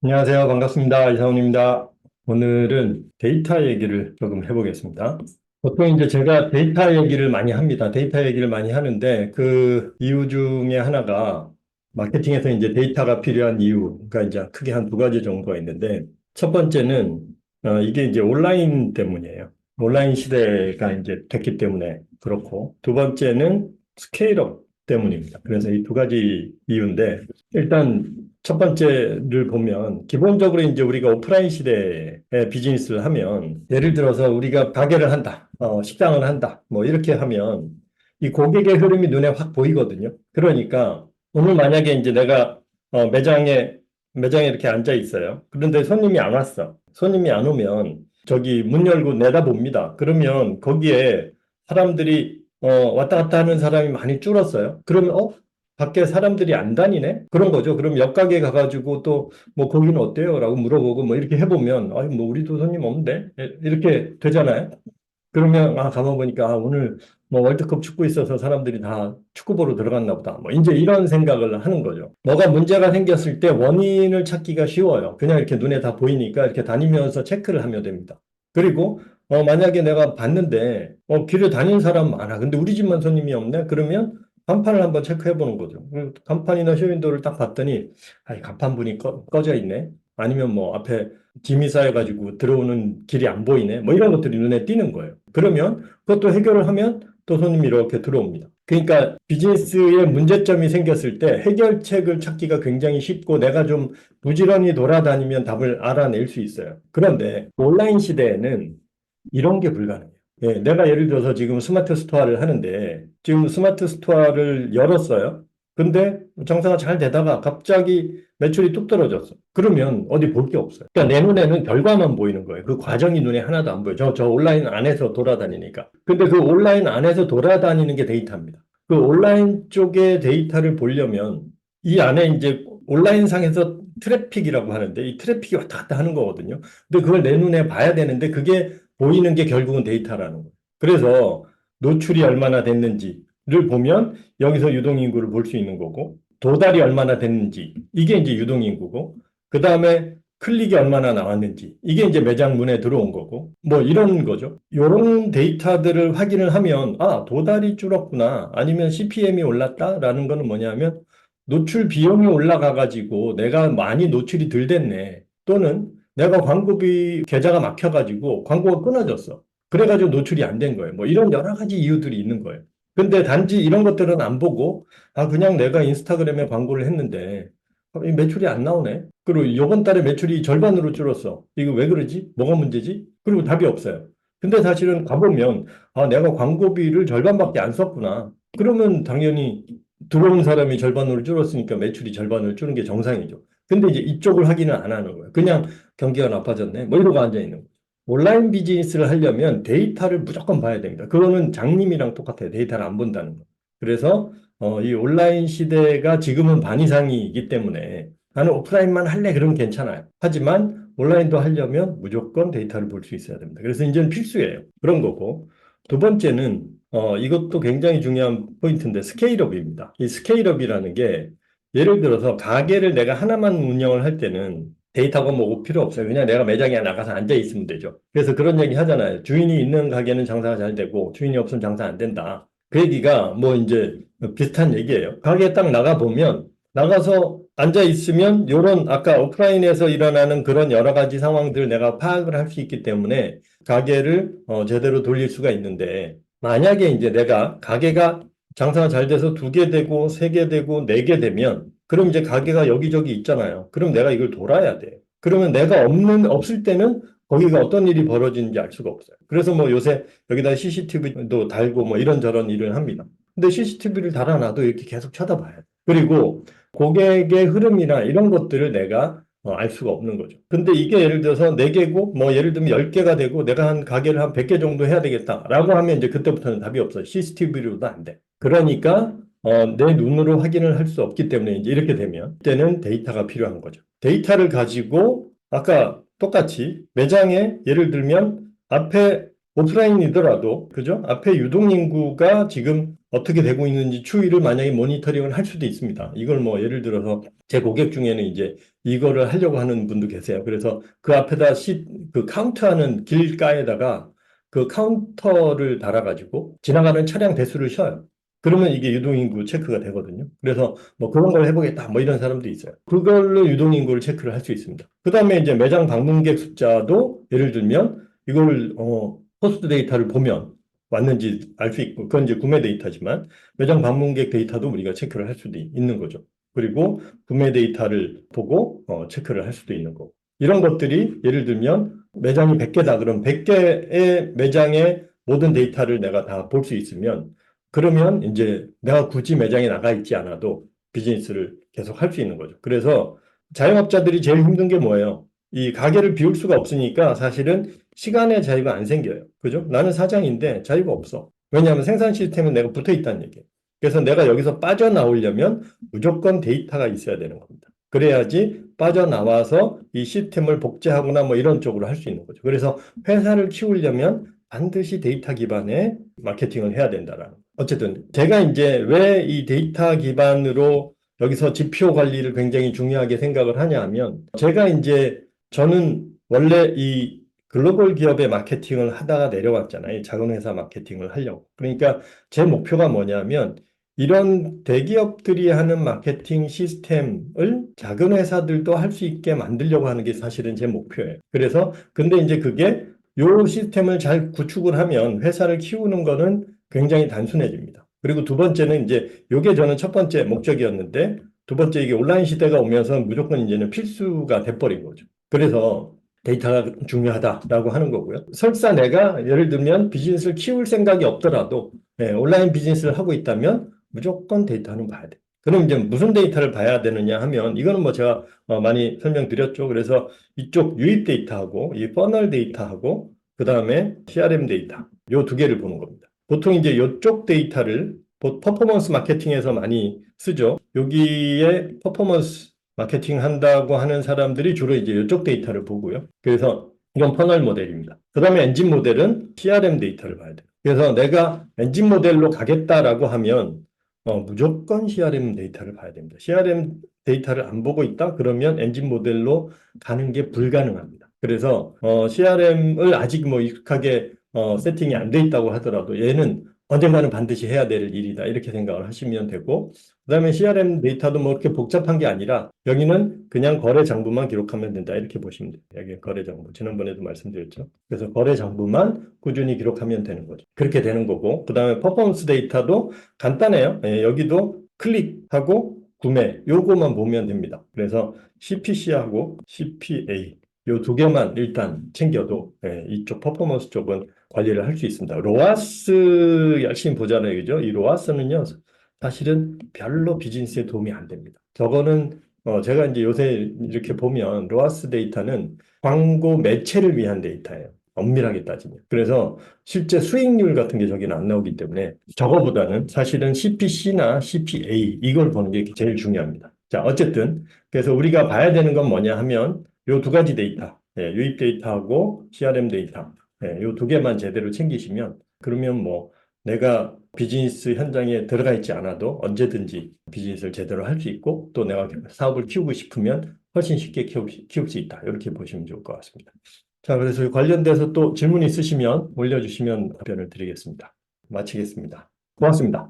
안녕하세요. 반갑습니다. 이상훈입니다. 오늘은 데이터 얘기를 조금 해보겠습니다. 보통 이제 제가 데이터 얘기를 많이 합니다. 데이터 얘기를 많이 하는데 그 이유 중에 하나가 마케팅에서 이제 데이터가 필요한 이유가 이제 크게 한 두 가지 정도가 있는데 첫 번째는 이게 이제 온라인 때문이에요. 온라인 시대가 이제 됐기 때문에 그렇고 두 번째는 스케일업 때문입니다. 그래서 이 두 가지 이유인데 일단 첫 번째를 보면 기본적으로 이제 우리가 오프라인 시대에 비즈니스를 하면 예를 들어서 우리가 가게를 한다, 식당을 한다, 뭐 이렇게 하면 이 고객의 흐름이 눈에 확 보이거든요. 그러니까 오늘 만약에 이제 내가 매장에 이렇게 앉아 있어요. 그런데 손님이 안 왔어. 손님이 안 오면 저기 문 열고 내다봅니다. 그러면 거기에 사람들이 왔다 갔다 하는 사람이 많이 줄었어요. 그러면 밖에 사람들이 안 다니네? 그런 거죠. 그럼 옆 가게 가가지고 또 뭐 거기는 어때요? 라고 물어보고 뭐 이렇게 해보면 아니 뭐 우리도 손님 없는데? 이렇게 되잖아요. 그러면 가만 보니까 오늘 뭐 월드컵 축구 있어서 사람들이 다 축구 보러 들어갔나 보다. 뭐 이제 이런 생각을 하는 거죠. 뭐가 문제가 생겼을 때 원인을 찾기가 쉬워요. 그냥 이렇게 눈에 다 보이니까 이렇게 다니면서 체크를 하면 됩니다. 그리고 만약에 내가 봤는데 길을 다니는 사람 많아. 근데 우리 집만 손님이 없네. 그러면 간판을 한번 체크해 보는 거죠. 간판이나 쇼윈도를 딱 봤더니 간판분이 꺼져 있네. 아니면 뭐 앞에 짐이 쌓여가지고 들어오는 길이 안 보이네. 뭐 이런 것들이 눈에 띄는 거예요. 그러면 그것도 해결을 하면 또 손님이 이렇게 들어옵니다. 그러니까 비즈니스에 문제점이 생겼을 때 해결책을 찾기가 굉장히 쉽고 내가 좀 부지런히 돌아다니면 답을 알아낼 수 있어요. 그런데 온라인 시대에는 이런 게 불가능해요. 예, 내가 예를 들어서 지금 스마트 스토어를 하는데 지금 스마트 스토어를 열었어요. 근데 장사가 잘 되다가 갑자기 매출이 뚝 떨어졌어. 그러면 어디 볼 게 없어요. 그러니까 내 눈에는 결과만 보이는 거예요. 그 과정이 눈에 하나도 안 보여요. 저 온라인 안에서 돌아다니니까. 근데 그 온라인 안에서 돌아다니는 게 데이터입니다. 그 온라인 쪽의 데이터를 보려면 이 안에 이제 온라인 상에서 트래픽이라고 하는데 이 트래픽이 왔다 갔다 하는 거거든요. 근데 그걸 내 눈에 봐야 되는데 그게 보이는 게 결국은 데이터라는 거예요. 그래서 노출이 얼마나 됐는지를 보면 여기서 유동인구를 볼 수 있는 거고 도달이 얼마나 됐는지 이게 이제 유동인구고 그 다음에 클릭이 얼마나 나왔는지 이게 이제 매장 문에 들어온 거고 뭐 이런 거죠. 이런 데이터들을 확인을 하면 도달이 줄었구나 아니면 CPM이 올랐다라는 거는 뭐냐면 노출 비용이 올라가 가지고 내가 많이 노출이 덜 됐네 또는 내가 광고비 계좌가 막혀가지고 광고가 끊어졌어. 그래가지고 노출이 안 된 거예요. 뭐 이런 여러 가지 이유들이 있는 거예요. 근데 단지 이런 것들은 안 보고 그냥 내가 인스타그램에 광고를 했는데 이 매출이 안 나오네. 그리고 이번 달에 매출이 절반으로 줄었어. 이거 왜 그러지? 뭐가 문제지? 그리고 답이 없어요. 근데 사실은 가보면 내가 광고비를 절반밖에 안 썼구나. 그러면 당연히 들어온 사람이 절반으로 줄었으니까 매출이 절반으로 줄은 게 정상이죠. 근데 이제 이쪽을 확인을 안 하는 거예요. 그냥 경기가 나빠졌네. 뭐 이러고 앉아 있는 거예요. 온라인 비즈니스를 하려면 데이터를 무조건 봐야 됩니다. 그거는 장님이랑 똑같아요. 데이터를 안 본다는 거. 그래서 이 온라인 시대가 지금은 반 이상이기 때문에 나는 오프라인만 할래 그러면 괜찮아요. 하지만 온라인도 하려면 무조건 데이터를 볼 수 있어야 됩니다. 그래서 이제는 필수예요. 그런 거고. 두 번째는 이것도 굉장히 중요한 포인트인데 스케일업입니다. 이 스케일업이라는 게 예를 들어서 가게를 내가 하나만 운영을 할 때는 데이터가 뭐 필요 없어요. 그냥 내가 매장에 나가서 앉아 있으면 되죠. 그래서 그런 얘기 하잖아요. 주인이 있는 가게는 장사가 잘 되고 주인이 없으면 장사 안 된다. 그 얘기가 뭐 이제 비슷한 얘기예요. 가게에 딱 나가 보면 나가서 앉아 있으면 요런 아까 오프라인에서 일어나는 그런 여러 가지 상황들을 내가 파악을 할 수 있기 때문에 가게를 제대로 돌릴 수가 있는데 만약에 이제 내가 가게가 장사가 잘 돼서 두 개 되고 세 개 되고 네 개 되면 그럼 이제 가게가 여기저기 있잖아요. 그럼 내가 이걸 돌아야 돼. 그러면 내가 없을 때는 거기가 어떤 일이 벌어지는지 알 수가 없어요. 그래서 뭐 요새 여기다 CCTV도 달고 뭐 이런저런 일을 합니다. 근데 CCTV를 달아놔도 이렇게 계속 쳐다봐야 돼. 그리고 고객의 흐름이나 이런 것들을 내가 알 수가 없는 거죠. 근데 이게 예를 들어서 4개고 뭐 예를 들면 10개가 되고 내가 한 가게를 한 100개 정도 해야 되겠다라고 하면 이제 그때부터는 답이 없어요. CCTV로도 안 돼. 그러니까 내 눈으로 확인을 할 수 없기 때문에 이제 이렇게 되면 그때는 데이터가 필요한 거죠. 데이터를 가지고 아까 똑같이 매장에 예를 들면 앞에 오프라인이더라도 그죠? 앞에 유동인구가 지금 어떻게 되고 있는지 추이를 만약에 모니터링을 할 수도 있습니다. 이걸 뭐 예를 들어서 제 고객 중에는 이제 이거를 하려고 하는 분도 계세요. 그래서 그 앞에다 그 카운트하는 길가에다가 그 카운터를 달아가지고 지나가는 차량 대수를 쉬어요. 그러면 이게 유동인구 체크가 되거든요. 그래서 뭐 그런 걸 해보겠다 뭐 이런 사람도 있어요. 그걸로 유동인구를 체크를 할 수 있습니다. 그 다음에 이제 매장 방문객 숫자도 예를 들면 이걸 호스트 데이터를 보면 왔는지 알 수 있고 그건 이제 구매 데이터지만 매장 방문객 데이터도 우리가 체크를 할 수도 있는 거죠. 그리고 구매 데이터를 보고 체크를 할 수도 있는 거고. 이런 것들이 예를 들면 매장이 100개다. 그럼 100개의 매장의 모든 데이터를 내가 다 볼 수 있으면 그러면 이제 내가 굳이 매장에 나가 있지 않아도 비즈니스를 계속 할 수 있는 거죠. 그래서 자영업자들이 제일 힘든 게 뭐예요? 이 가게를 비울 수가 없으니까 사실은 시간의 자유가 안 생겨요. 그죠? 나는 사장인데 자유가 없어. 왜냐하면 생산 시스템에 내가 붙어 있다는 얘기예요. 그래서 내가 여기서 빠져나오려면 무조건 데이터가 있어야 되는 겁니다. 그래야지 빠져나와서 이 시스템을 복제하거나 뭐 이런 쪽으로 할 수 있는 거죠. 그래서 회사를 키우려면 반드시 데이터 기반의 마케팅을 해야 된다라는. 어쨌든 제가 이제 왜 이 데이터 기반으로 여기서 지표 관리를 굉장히 중요하게 생각을 하냐 하면 제가 이제 저는 원래 이 글로벌 기업의 마케팅을 하다가 내려왔잖아요. 작은 회사 마케팅을 하려고. 그러니까 제 목표가 뭐냐면 이런 대기업들이 하는 마케팅 시스템을 작은 회사들도 할 수 있게 만들려고 하는 게 사실은 제 목표예요. 그래서 근데 이제 그게 요 시스템을 잘 구축을 하면 회사를 키우는 거는 굉장히 단순해집니다. 그리고 두 번째는 이제 요게 저는 첫 번째 목적이었는데 두 번째 이게 온라인 시대가 오면서 무조건 이제는 필수가 돼버린 거죠. 그래서 데이터가 중요하다라고 하는 거고요. 설사 내가 예를 들면 비즈니스를 키울 생각이 없더라도 온라인 비즈니스를 하고 있다면 무조건 데이터는 봐야 돼. 그럼 이제 무슨 데이터를 봐야 되느냐 하면 이거는 뭐 제가 많이 설명드렸죠. 그래서 이쪽 유입 데이터하고 이 퍼널 데이터하고 그 다음에 CRM 데이터 요 두 개를 보는 겁니다. 보통 이제 이쪽 데이터를 퍼포먼스 마케팅에서 많이 쓰죠. 여기에 퍼포먼스 마케팅 한다고 하는 사람들이 주로 이제 이쪽 데이터를 보고요. 그래서 이건 퍼널 모델입니다. 그 다음에 엔진 모델은 CRM 데이터를 봐야 돼요. 그래서 내가 엔진 모델로 가겠다라고 하면 무조건 CRM 데이터를 봐야 됩니다. CRM 데이터를 안 보고 있다? 그러면 엔진 모델로 가는 게 불가능합니다. 그래서 CRM을 아직 뭐 익숙하게 세팅이 안 돼 있다고 하더라도 얘는 언젠가는 반드시 해야 될 일이다. 이렇게 생각을 하시면 되고 그다음에 CRM 데이터도 뭐 이렇게 복잡한 게 아니라 여기는 그냥 거래 장부만 기록하면 된다. 이렇게 보시면 돼요. 여기 거래 장부. 지난번에도 말씀드렸죠. 그래서 거래 장부만 꾸준히 기록하면 되는 거죠. 그렇게 되는 거고 그다음에 퍼포먼스 데이터도 간단해요. 여기도 클릭하고 구매 요거만 보면 됩니다. 그래서 CPC하고 CPA 요 두 개만 일단 챙겨도 이쪽 퍼포먼스 쪽은 관리를 할 수 있습니다. 로아스 열심히 보잖아요. 그죠? 이 로아스는요, 사실은 별로 비즈니스에 도움이 안 됩니다. 저거는 제가 이제 요새 이렇게 보면 로아스 데이터는 광고 매체를 위한 데이터예요. 엄밀하게 따지면. 그래서 실제 수익률 같은 게 저기는 안 나오기 때문에 저거보다는 사실은 CPC나 CPA 이걸 보는 게 제일 중요합니다. 자, 어쨌든 그래서 우리가 봐야 되는 건 뭐냐 하면 요 두 가지 데이터, 유입 데이터하고 CRM 데이터 요 두 개만 제대로 챙기시면 그러면 뭐 내가 비즈니스 현장에 들어가 있지 않아도 언제든지 비즈니스를 제대로 할 수 있고 또 내가 사업을 키우고 싶으면 훨씬 쉽게 키울 수 있다. 이렇게 보시면 좋을 것 같습니다. 자, 그래서 관련돼서 또 질문 있으시면 올려주시면 답변을 드리겠습니다. 마치겠습니다. 고맙습니다.